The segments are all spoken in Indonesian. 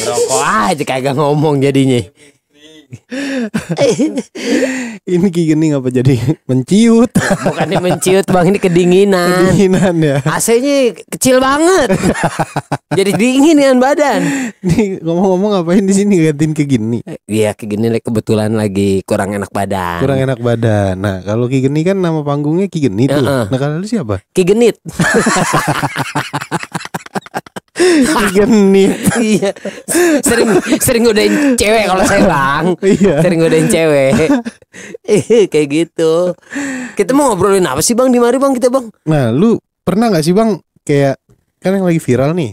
Rokok aja kagak ngomong jadinya. Ini Ki Geni ngapa jadi menciut? Bukannya menciut bang, ini kedinginan. Kedinginan ya. AC-nya kecil banget. Jadi dingin kan badan. Nih ngomong-ngomong ngapain di sini gantiin Ki Geni? Iya Ki Geni kebetulan lagi kurang enak badan. Kurang enak badan. Nah kalau Ki Geni kan nama panggungnya Ki Geni tuh. Nah kalau lu siapa? Ki Genit. Ki Geni. Iya. Sering godain cewek kalau saya bang. Iya. Sering godain cewek. Kayak gitu. Kita mau ngobrolin apa sih bang di mari bang kita bang? Nah lu pernah nggak sih bang kayak kan yang lagi viral nih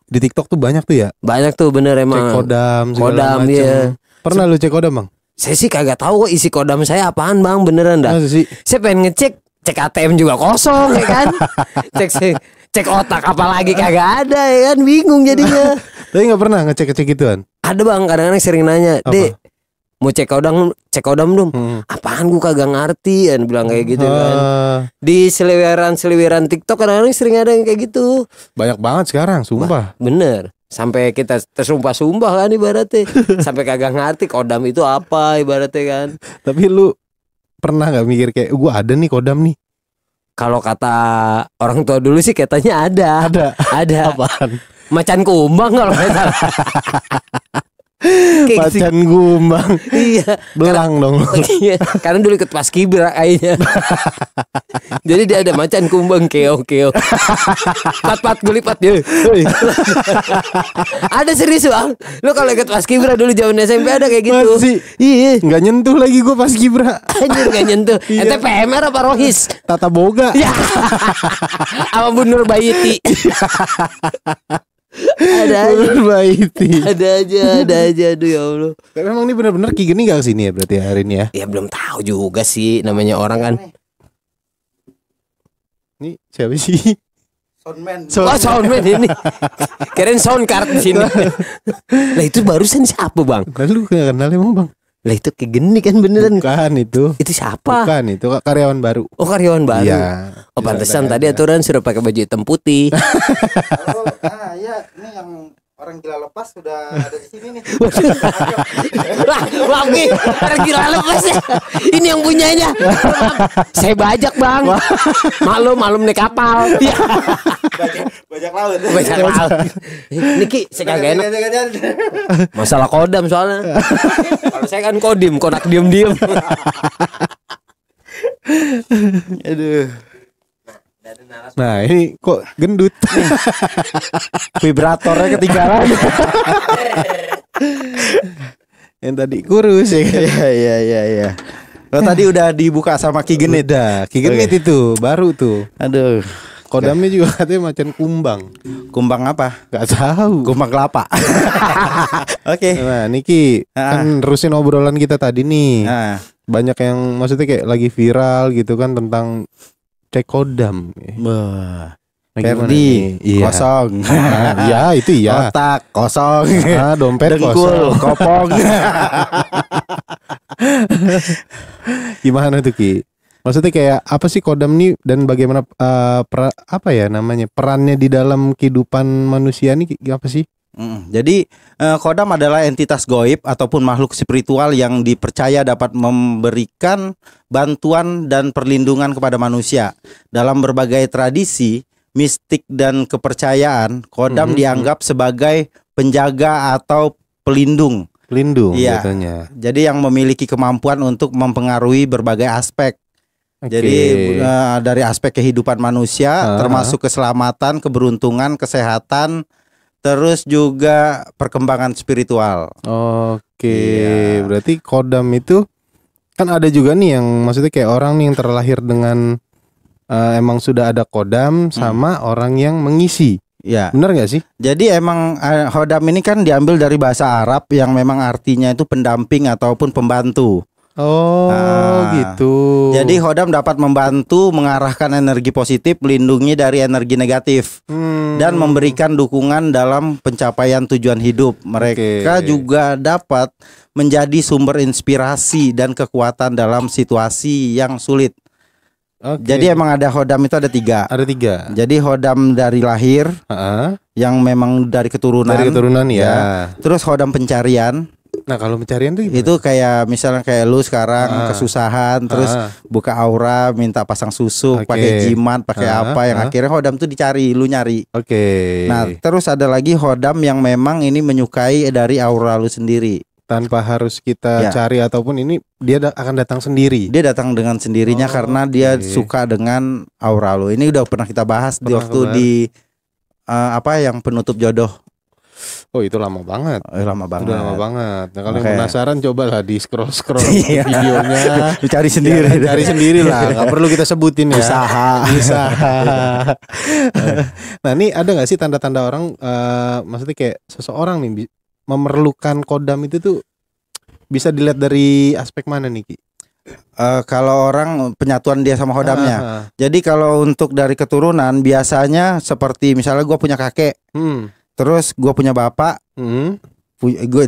di TikTok tuh banyak tuh ya? Banyak tuh bener emang. Cek kodam segala Kodam macem. iya. Pernah lu cek kodam bang? Saya sih kagak tahu kok isi kodam saya apaan bang, beneran dah. Masa sih? Saya pengen ngecek, cek ATM juga kosong ya kan. Cek otak apalagi kagak ada ya kan, bingung jadinya. Tapi nggak pernah ngecek-ngecek gituan? Ada bang, kadang-kadang sering nanya, Dek mau cek kodam dong. Apaan gua kagak ngerti kan, bilang kayak gitu kan. Di seliweran TikTok kadang-kadang sering ada yang kayak gitu. Banyak banget sekarang, sumpah. Bener. Sampai kita tersumpah-sumpah kan ibaratnya. Sampai kagak ngerti kodam itu apa ibaratnya kan. Tapi lu pernah gak mikir kayak gua ada nih kodam nih? Kalau kata orang tua dulu sih katanya ada. Apaan? Macan kumbang kalau nggak salah. Macan kumbang. Iya. Belang dong. Iya. Karena dulu ikut paskibra kayaknya. Jadi dia ada macan kumbang keong. Pat gulipat ya. Ada serius bang. Lu kalau ikut paskibra dulu zaman SMP ada kayak gitu. Masih? Iya. Nggak nyentuh lagi gua pas Gibra. Anjir nggak nyentuh. Ente PMR apa Rohis? Tata Boga. Ya. Sama Bu Nur Bayiti. Ada aja aduh ya Allah. Tapi emang ini benar-benar Ki Geni gak kesini ya berarti hari ini ya? Ya belum tahu juga sih, namanya orang kan. Ini siapa sih? Soundman. Oh soundman ini. Keren sound card di sini. Lah itu barusan siapa bang? Lu gak kenal emang bang? Lah itu Ki Geni kan beneran. Bukan itu. Itu siapa? Bukan itu karyawan baru. Oh karyawan baru. Iya. Oh pantesan tadi aturan suruh pakai baju hitam putih. Ya ini yang orang gila lepas sudah ada di sini nih. Wah, orang gila lepas ya. Ini yang punyanya. Saya bajak bang. Malum naik kapal. Iya. Bajak laut. Niki saya kagak enak. Masalah kodam soalnya. Kalau saya kan kodim, konak diem. Aduh. Nah ini kok gendut. Vibratornya ketinggalan. Yang tadi kurus ya. Iya. Lo tadi udah dibuka sama Ki Genit. Udah, Ki Genit itu baru tuh. Aduh. Kodamnya juga katanya macan kumbang. Kumbang apa? Gak tahu. Kumbang kelapa. Oke. Nah Niki kan terusin obrolan kita tadi nih. Banyak yang maksudnya kayak lagi viral gitu kan tentang cek kodam. Ferdi kosong. Iya itu iya. Otak kosong. Dompet dengkul kosong. kopong. Gimana tuh Ki? Maksudnya kayak apa sih kodam nih dan bagaimana apa ya namanya perannya di dalam kehidupan manusia nih apa sih? Jadi kodam adalah entitas goib ataupun makhluk spiritual yang dipercaya dapat memberikan bantuan dan perlindungan kepada manusia. Dalam berbagai tradisi, mistik dan kepercayaan, kodam dianggap sebagai penjaga atau pelindung. Iya. Katanya. Jadi yang memiliki kemampuan untuk mempengaruhi berbagai aspek. Jadi dari aspek kehidupan manusia termasuk keselamatan, keberuntungan, kesehatan, terus juga perkembangan spiritual. Iya. Berarti kodam itu kan ada juga nih yang maksudnya kayak orang nih yang terlahir dengan emang sudah ada kodam sama orang yang mengisi. Ya. Benar nggak sih? Jadi emang kodam ini kan diambil dari bahasa Arab yang memang artinya itu pendamping ataupun pembantu. Gitu. Jadi kodam dapat membantu mengarahkan energi positif, melindungi dari energi negatif, dan memberikan dukungan dalam pencapaian tujuan hidup. Mereka juga dapat menjadi sumber inspirasi dan kekuatan dalam situasi yang sulit. Jadi emang ada hodam itu ada 3. Ada 3. Jadi hodam dari lahir, yang memang dari keturunan. Dari keturunan ya. Terus hodam pencarian. Nah kalau pencarian tuh gimana? Itu kayak misalnya kayak lu sekarang kesusahan, terus buka aura, minta pasang susuk, pakai jimat, pakai apa, yang akhirnya hodam tuh dicari, lu nyari. Nah terus ada lagi hodam yang memang ini menyukai dari aura lu sendiri. Tanpa harus kita cari ataupun ini dia akan datang sendiri. Dia datang dengan sendirinya karena dia suka dengan aura lo. Ini udah pernah kita bahas di waktu di apa yang penutup jodoh. Oh itu lama banget. Lama banget. Udah lama banget. Nah kalau yang penasaran cobalah di scroll videonya. Cari sendiri. Cari sendiri lah. Gak perlu kita sebutin ya. Usaha. Nah ini ada nggak sih tanda-tanda orang? Maksudnya kayak seseorang nih memerlukan kodam itu tuh bisa dilihat dari aspek mana nih Ki? Kalau orang penyatuan dia sama kodamnya. Jadi kalau untuk dari keturunan biasanya seperti misalnya gue punya kakek, terus gue punya bapak,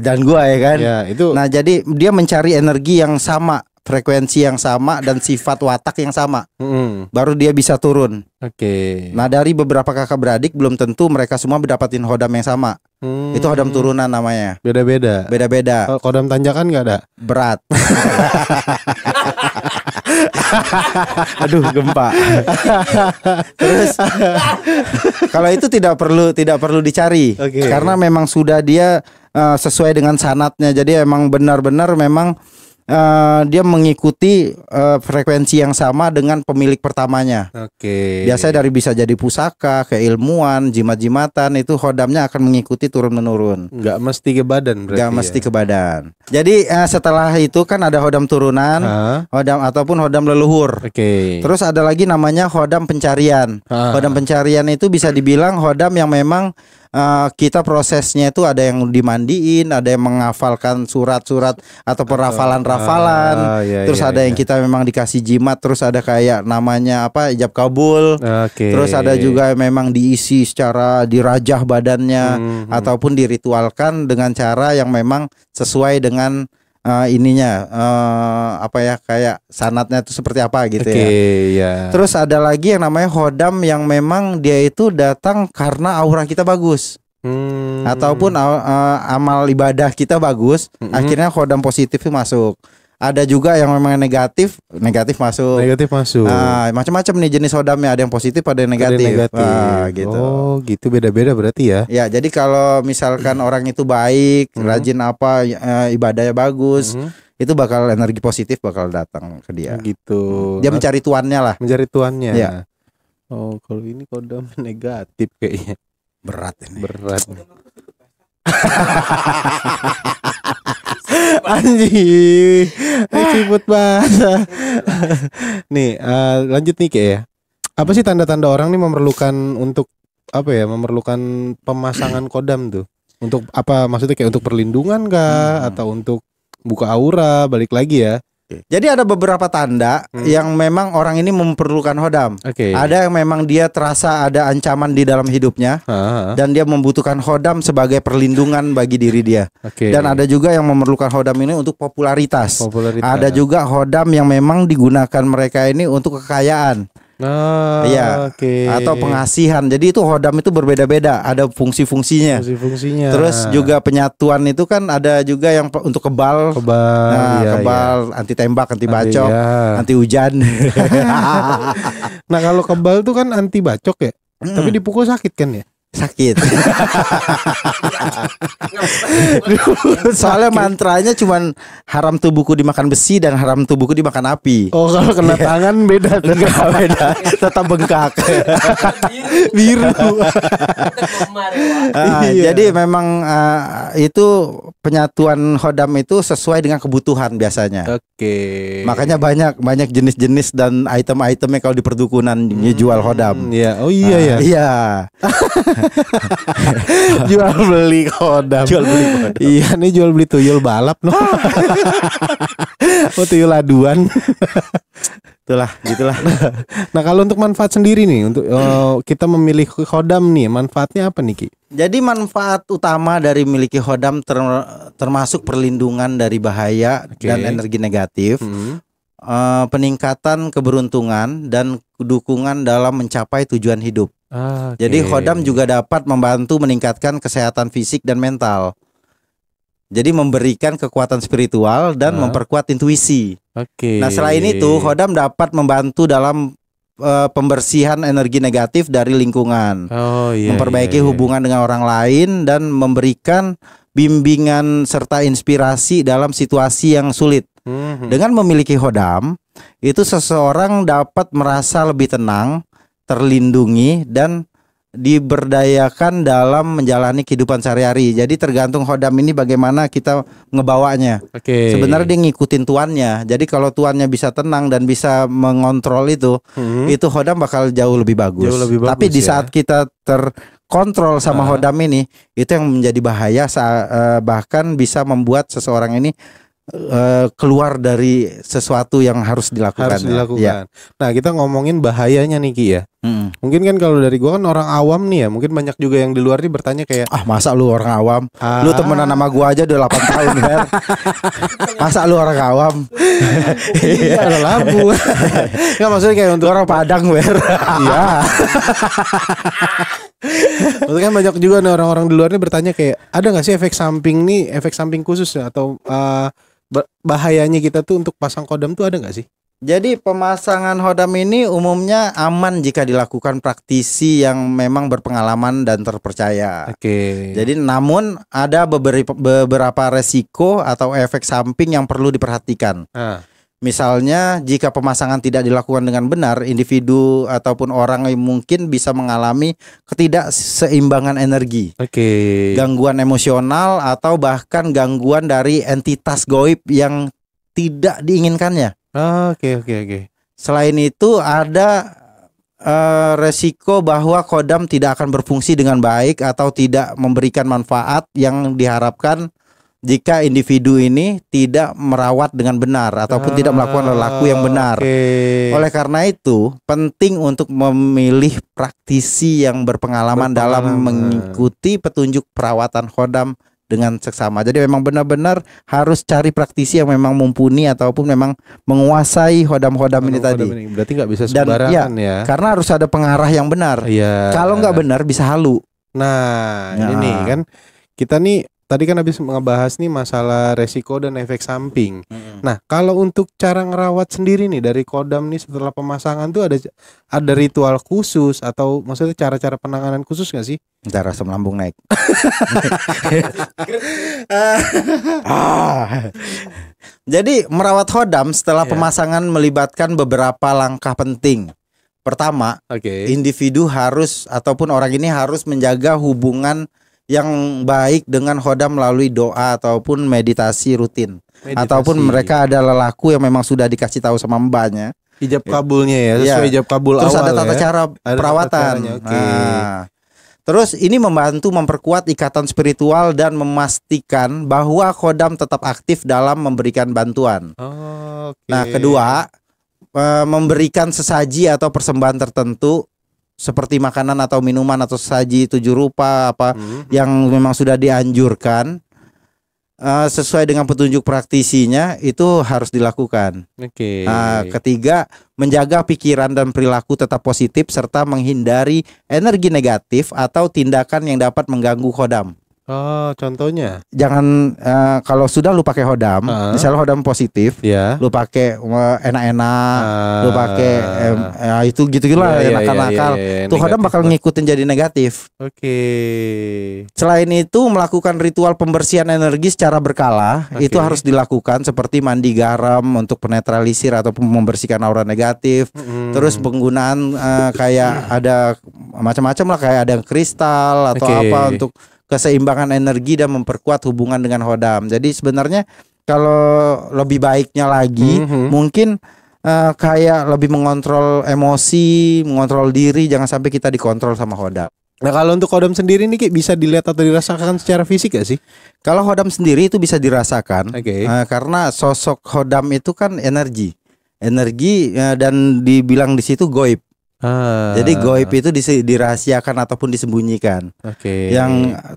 dan gue ya kan. Ya, itu. Nah jadi dia mencari energi yang sama, frekuensi yang sama dan sifat watak yang sama, baru dia bisa turun. Nah dari beberapa kakak beradik belum tentu mereka semua mendapatkan hodam yang sama. Itu hodam turunan namanya. Beda-beda. Kodam tanjakan nggak ada? Berat. Aduh gempa. Terus kalau itu tidak perlu dicari, karena memang sudah dia sesuai dengan sanatnya. Jadi emang benar-benar memang dia mengikuti frekuensi yang sama dengan pemilik pertamanya. Biasanya dari bisa jadi pusaka, keilmuan, jimat-jimatan, itu hodamnya akan mengikuti turun-menurun. Nggak mesti ke badan berarti. Nggak mesti ke badan. Jadi setelah itu kan ada hodam turunan, hodam ataupun hodam leluhur. Terus ada lagi namanya hodam pencarian. Hodam pencarian itu bisa dibilang hodam yang memang kita prosesnya itu ada yang dimandiin, ada yang menghafalkan surat-surat atau perafalan-rafalan. Terus ada yang kita memang dikasih jimat, terus ada kayak namanya apa, ijab kabul. Terus ada juga memang diisi secara dirajah badannya ataupun diritualkan dengan cara yang memang sesuai dengan ininya apa ya, kayak sanatnya itu seperti apa gitu ya. Terus ada lagi yang namanya hodam yang memang dia itu datang karena aura kita bagus. Ataupun amal ibadah kita bagus, akhirnya hodam positif itu masuk. Ada juga yang memang negatif masuk. Macam-macam nih jenis hodamnya, ada yang positif, ada yang negatif. Gitu. Oh, gitu, beda-beda berarti ya. Ya, jadi kalau misalkan orang itu baik, rajin apa, ibadahnya bagus, itu bakal energi positif bakal datang ke dia. Gitu. Dia mencari tuannya lah. Mencari tuannya. Ya. Oh, kalau ini kodam negatif kayaknya. Berat ini. Anjing, ciput bahasa. Nih, lanjut nih kayak ya. Apa sih tanda-tanda orang nih memerlukan untuk apa ya? Memerlukan pemasangan kodam tuh. Untuk apa? Maksudnya kayak untuk perlindungan kah? Atau untuk buka aura? Balik lagi ya. Jadi ada beberapa tanda yang memang orang ini memerlukan hodam. Ada yang memang dia terasa ada ancaman di dalam hidupnya, dan dia membutuhkan hodam sebagai perlindungan bagi diri dia. Dan ada juga yang memerlukan hodam ini untuk popularitas. Ada juga hodam yang memang digunakan mereka ini untuk kekayaan. Atau pengasihan. Jadi itu hodam itu berbeda-beda, ada fungsi-fungsinya. Terus juga penyatuan itu kan ada juga yang untuk kebal, anti tembak, anti bacok, anti hujan. Nah kalau kebal tuh kan anti bacok ya, tapi dipukul sakit kan ya? Sakit. Soalnya mantranya cuman haram tubuhku dimakan besi dan haram tubuhku dimakan api. Oh, kalau kena tangan beda. Enggak beda, tetap bengkak. Biru. Jadi memang itu penyatuan hodam itu sesuai dengan kebutuhan biasanya. Makanya banyak jenis-jenis dan item-itemnya kalau di perdukunan jual hodam. Oh iya ya. Iya. Jual beli kodam. Iya, nih jual beli tuyul balap loh. Tuyul aduan. Gitulah. Nah, kalau untuk manfaat sendiri nih, untuk kita memilih kodam nih, manfaatnya apa nih Ki? Jadi manfaat utama dari memiliki hodam termasuk perlindungan dari bahaya dan energi negatif. peningkatan keberuntungan dan dukungan dalam mencapai tujuan hidup. Jadi khodam juga dapat membantu meningkatkan kesehatan fisik dan mental. Jadi memberikan kekuatan spiritual dan memperkuat intuisi. Nah, selain itu khodam dapat membantu dalam pembersihan energi negatif dari lingkungan, memperbaiki hubungan dengan orang lain dan memberikan bimbingan serta inspirasi dalam situasi yang sulit. Dengan memiliki khodam, itu seseorang dapat merasa lebih tenang, terlindungi dan diberdayakan dalam menjalani kehidupan sehari-hari. Jadi tergantung khodam ini bagaimana kita ngebawanya. Sebenarnya dia ngikutin tuannya. Jadi kalau tuannya bisa tenang dan bisa mengontrol itu khodam bakal jauh lebih bagus. Tapi di saat kita terkontrol sama khodam ini, itu yang menjadi bahaya, bahkan bisa membuat seseorang ini keluar dari sesuatu yang harus dilakukan. Ya. Nah, kita ngomongin bahayanya nih Ki ya. Mungkin kan kalau dari gua kan orang awam nih ya, mungkin banyak juga yang di luar nih bertanya kayak, masa lu orang awam? Lu temenan sama gua aja udah 8 tahun Wer. Masa lu orang awam? Iya, ada lampu. Enggak, maksudnya kayak untuk orang Padang Wer. Iya. Maksudnya kan banyak juga nih orang-orang di luar nih bertanya kayak, ada nggak sih efek samping khusus ya, atau bahayanya kita tuh untuk pasang khodam tuh ada nggak sih? Jadi pemasangan khodam ini umumnya aman jika dilakukan praktisi yang memang berpengalaman dan terpercaya. Jadi namun ada beberapa resiko atau efek samping yang perlu diperhatikan. Misalnya jika pemasangan tidak dilakukan dengan benar, individu ataupun orang yang mungkin bisa mengalami ketidakseimbangan energi, gangguan emosional atau bahkan gangguan dari entitas gaib yang tidak diinginkannya. Selain itu ada resiko bahwa khodam tidak akan berfungsi dengan baik atau tidak memberikan manfaat yang diharapkan jika individu ini tidak merawat dengan benar ataupun tidak melakukan perilaku yang benar. Oleh karena itu, penting untuk memilih praktisi yang berpengalaman dalam mengikuti petunjuk perawatan khodam dengan seksama. Jadi memang benar-benar harus cari praktisi yang memang mumpuni ataupun memang menguasai khodam-khodam ini tadi. Berarti nggak bisa sembarangan ya. Karena harus ada pengarah yang benar. Kalau nggak benar bisa halu. Nah, ini kan kita nih tadi kan habis ngebahas nih masalah resiko dan efek samping. Nah, kalau untuk cara ngerawat sendiri nih dari khodam nih setelah pemasangan tuh ada ritual khusus atau maksudnya cara-cara penanganan khusus nggak sih? Ntar asam lambung naik. Jadi merawat khodam setelah pemasangan melibatkan beberapa langkah penting. Pertama, individu harus ataupun orang ini harus menjaga hubungan yang baik dengan khodam melalui doa ataupun meditasi rutin. Ataupun mereka ada lelaku yang memang sudah dikasih tahu sama mbaknya. Ijab kabulnya ya, sesuai ijab kabul awal. Terus ada tata cara perawatan. Terus ini membantu memperkuat ikatan spiritual dan memastikan bahwa khodam tetap aktif dalam memberikan bantuan. Nah, kedua, memberikan sesaji atau persembahan tertentu seperti makanan atau minuman atau sesaji 7 rupa yang memang sudah dianjurkan sesuai dengan petunjuk praktisinya, itu harus dilakukan. Ketiga, menjaga pikiran dan perilaku tetap positif serta menghindari energi negatif atau tindakan yang dapat mengganggu khodam. Contohnya jangan kalau sudah lu pakai khodam, misalnya khodam positif, lu pakai enak-enak, lu pakai itu gitu-gitulah nakal-nakal, tuh khodam bakal ngikutin jadi negatif. Selain itu, melakukan ritual pembersihan energi secara berkala itu harus dilakukan, seperti mandi garam untuk penetralisir ataupun membersihkan aura negatif. Terus penggunaan kayak ada macam-macam lah, kayak ada kristal atau apa untuk keseimbangan energi dan memperkuat hubungan dengan khodam. Jadi sebenarnya kalau lebih baiknya lagi mungkin kayak lebih mengontrol emosi, mengontrol diri, jangan sampai kita dikontrol sama khodam. Nah, kalau untuk khodam sendiri nih bisa dilihat atau dirasakan secara fisik gak sih? Kalau khodam sendiri itu bisa dirasakan, karena sosok khodam itu kan energi dan dibilang di situ gaib. Jadi gaib itu dirahasiakan ataupun disembunyikan.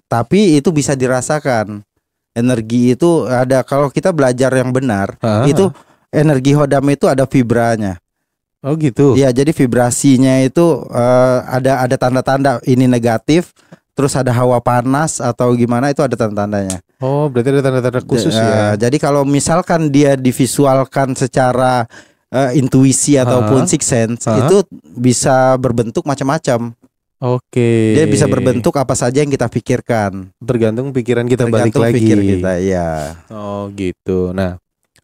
Tapi itu bisa dirasakan. Energi itu ada, kalau kita belajar yang benar, itu energi hodam itu ada vibranya. Oh gitu. Iya, jadi vibrasinya itu ada tanda-tanda ini negatif, terus ada hawa panas atau gimana, itu ada tanda-tandanya. Oh, berarti ada tanda-tanda khusus ya. Jadi kalau misalkan dia divisualkan secara intuisi ataupun sixth sense, itu bisa berbentuk macam-macam. Oke. Dia bisa berbentuk apa saja yang kita pikirkan. Tergantung pikiran kita balik lagi. Pikir kita, ya. Oh gitu. Nah,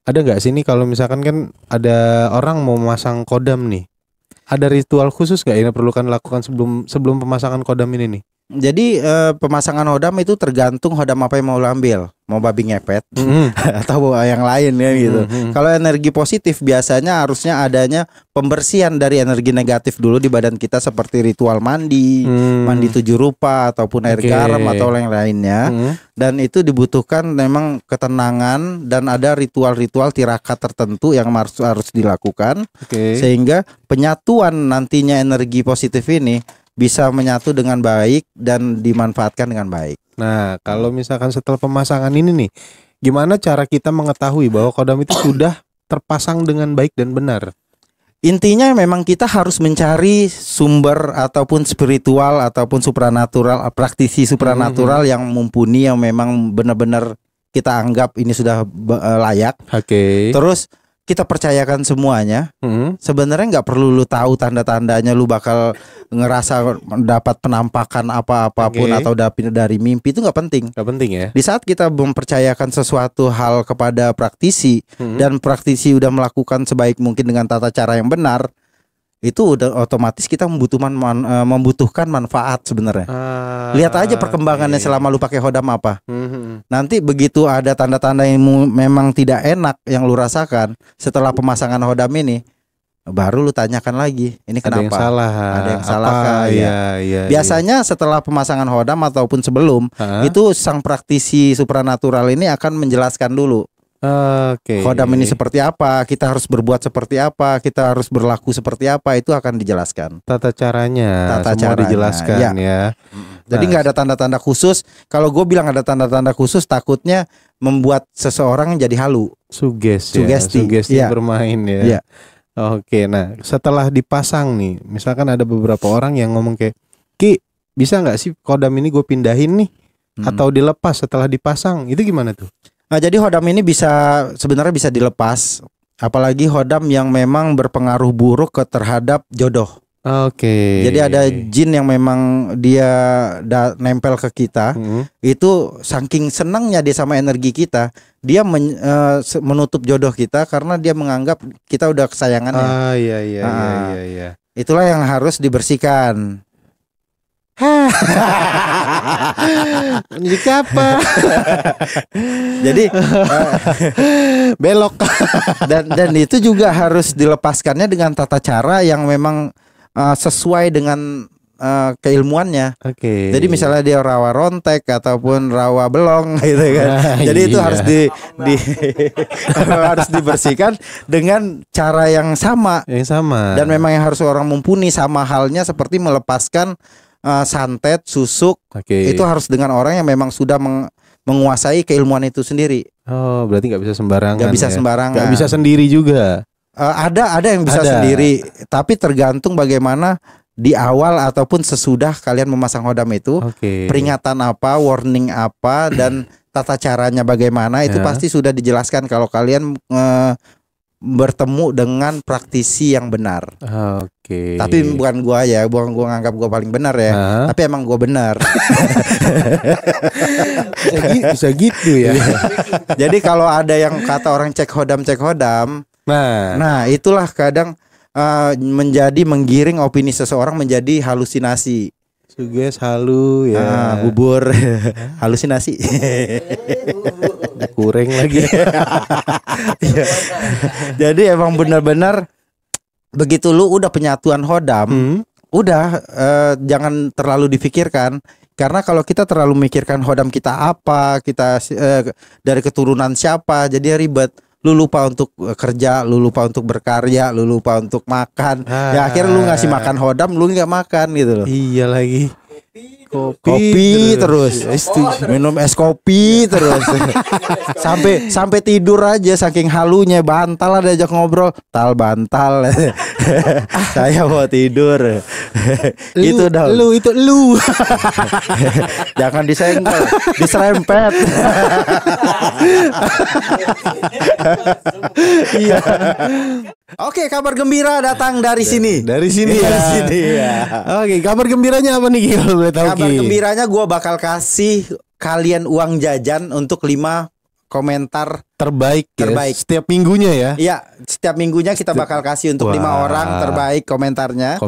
ada nggak sih nih kalau misalkan kan ada orang mau memasang kodam nih, ada ritual khusus nggak yang perlukan lakukan sebelum pemasangan kodam ini nih? Jadi pemasangan hodam itu tergantung hodam apa yang mau lo ambil, mau babi ngepet atau yang lain ya gitu. Kalau energi positif biasanya harusnya adanya pembersihan dari energi negatif dulu di badan kita, seperti ritual mandi 7 rupa ataupun air garam atau yang lainnya. Dan itu dibutuhkan memang ketenangan dan ada ritual-ritual tirakat tertentu yang harus dilakukan sehingga penyatuan nantinya energi positif ini bisa menyatu dengan baik dan dimanfaatkan dengan baik. Nah, kalau misalkan setelah pemasangan ini nih, gimana cara kita mengetahui bahwa kodam itu sudah terpasang dengan baik dan benar? Intinya memang kita harus mencari sumber ataupun spiritual ataupun supranatural, praktisi supranatural yang mumpuni, yang memang benar-benar kita anggap ini sudah layak. Terus kita percayakan semuanya. Sebenarnya nggak perlu lu tahu tanda-tandanya lu bakal ngerasa dapat penampakan apapun atau dari mimpi, itu nggak penting. Nggak penting ya. Di saat kita mempercayakan sesuatu hal kepada praktisi dan praktisi udah melakukan sebaik mungkin dengan tata cara yang benar, itu udah otomatis kita membutuhkan manfaat sebenarnya. Lihat aja perkembangannya selama lu pakai hodam apa. Nanti begitu ada tanda-tanda yang memang tidak enak yang lu rasakan setelah pemasangan hodam ini, baru lu tanyakan lagi, ini kenapa? Ada yang salah kah? Biasanya setelah pemasangan hodam ataupun sebelum itu sang praktisi supranatural ini akan menjelaskan dulu. Hodam ini seperti apa, kita harus berbuat seperti apa, kita harus berlaku seperti apa, itu akan dijelaskan. Tata caranya semua dijelaskan ya. Jadi nggak ada tanda-tanda khusus. Kalau gue bilang ada tanda-tanda khusus, takutnya membuat seseorang jadi halu. Sugesti bermain ya. Oke, nah setelah dipasang nih, misalkan ada beberapa orang yang ngomong kayak, Ki, bisa nggak sih kodam ini gue pindahin nih atau dilepas setelah dipasang? Itu gimana tuh? Nah, jadi hodam ini sebenarnya bisa dilepas, apalagi hodam yang memang berpengaruh buruk terhadap jodoh. Jadi ada jin yang memang dia nempel ke kita, itu saking senangnya dia sama energi kita, dia menutup jodoh kita karena dia menganggap kita udah kesayangannya. Iya. Itulah yang harus dibersihkan. Jadi apa? Jadi belok. dan itu juga harus dilepaskannya dengan tata cara yang memang sesuai dengan keilmuannya. Jadi misalnya dia rawa rontek ataupun rawa belong gitu kan. Jadi itu harus harus dibersihkan dengan cara yang sama. Dan memang yang harus orang mumpuni, sama halnya seperti melepaskan santet, susuk, itu harus dengan orang yang memang sudah menguasai keilmuan itu sendiri. Oh, berarti nggak bisa sembarangan. Nggak bisa sembarangan. Nggak bisa sendiri juga. Ada yang bisa sendiri, tapi tergantung bagaimana di awal ataupun sesudah kalian memasang hodam itu, peringatan apa, warning apa, dan tata caranya bagaimana itu pasti sudah dijelaskan kalau kalian bertemu dengan praktisi yang benar. Tapi bukan gua ya, bukan gua nganggap gua paling benar ya, tapi emang gua benar. bisa gitu ya. Jadi kalau ada yang kata orang cek hodam, nah itulah kadang menjadi menggiring opini seseorang menjadi halusinasi. Suges halu ya. Bubur halusinasi. Kurang lagi. Jadi emang benar-benar begitu lu udah penyatuan hodam, udah jangan terlalu difikirkan. Karena kalau kita terlalu memikirkan hodam kita apa, kita dari keturunan siapa, jadi ribet. Lu lupa untuk kerja, lu lupa untuk berkarya, lu lupa untuk makan. Ya akhirnya lu ngasih makan hodam, lu nggak makan gitu loh. Iya lagi. Kopi terus. Minum es kopi terus. sampai tidur aja saking halunya. Bantal ada ajak ngobrol, bantal. Saya mau tidur. Itu dah. Lu. Jangan disenggol, diserempet. Iya. Oke, kabar gembira datang dari sini. Dari sini ya. Oke, kabar gembiranya apa nih kalau boleh tahu? Kabar gembiranya gue bakal kasih kalian uang jajan untuk 5 komentar terbaik. Ya, terbaik setiap minggunya ya. Iya, setiap minggunya kita bakal kasih untuk 5 orang terbaik komentarnya.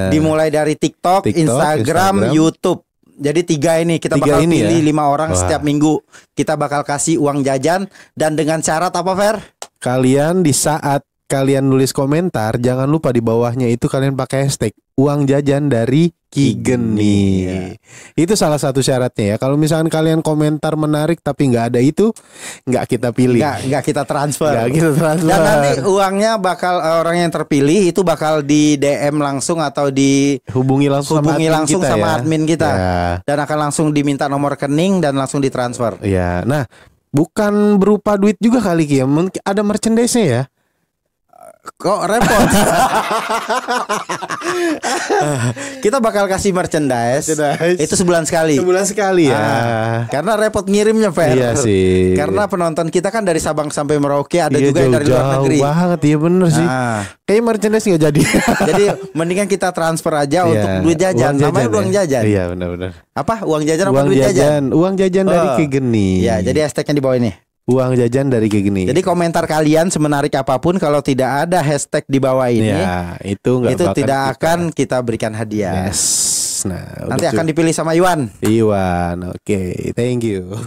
Dimulai dari TikTok, Instagram, YouTube. Jadi 3 ini kita bakal pilih 5 orang setiap minggu. Kita bakal kasih uang jajan dan dengan syarat apa, Fer? Kalian di saat kalian nulis komentar, jangan lupa di bawahnya itu kalian pakai hashtag uang jajan dari Ki Geni. Itu salah satu syaratnya ya. Kalau misalkan kalian komentar menarik tapi nggak ada itu, nggak kita pilih. Nggak kita transfer. Dan nanti uangnya bakal orang yang terpilih itu bakal di DM langsung atau hubungi langsung sama admin kita. Ya. Dan akan langsung diminta nomor rekening dan langsung ditransfer. Ya. Nah, bukan berupa duit juga kali Ki ya. Mungkin ada merchandise-nya ya. Kok repot? Kita bakal kasih merchandise. Itu sebulan sekali. Sebulan sekali ya. Karena repot ngirimnya, Fer. Iya sih. Karena penonton kita kan dari Sabang sampai Merauke, ada juga yang dari luar negeri. Jauh banget, iya bener sih. Kayak merchandise nggak jadi. Jadi mendingan kita transfer aja untuk duit jajan. Namanya uang jajan. Iya benar-benar. Apa? Uang jajan apa duit jajan? Uang jajan dari Ki Geni. Ya, jadi hashtagnya di bawah ini. Uang jajan dari Ki Geni. Jadi komentar kalian semenarik apapun, kalau tidak ada hashtag di bawah ini, ya, itu tidak akan kita berikan hadiah. Yes. Nah, nanti akan dipilih sama Iwan. Oke, thank you.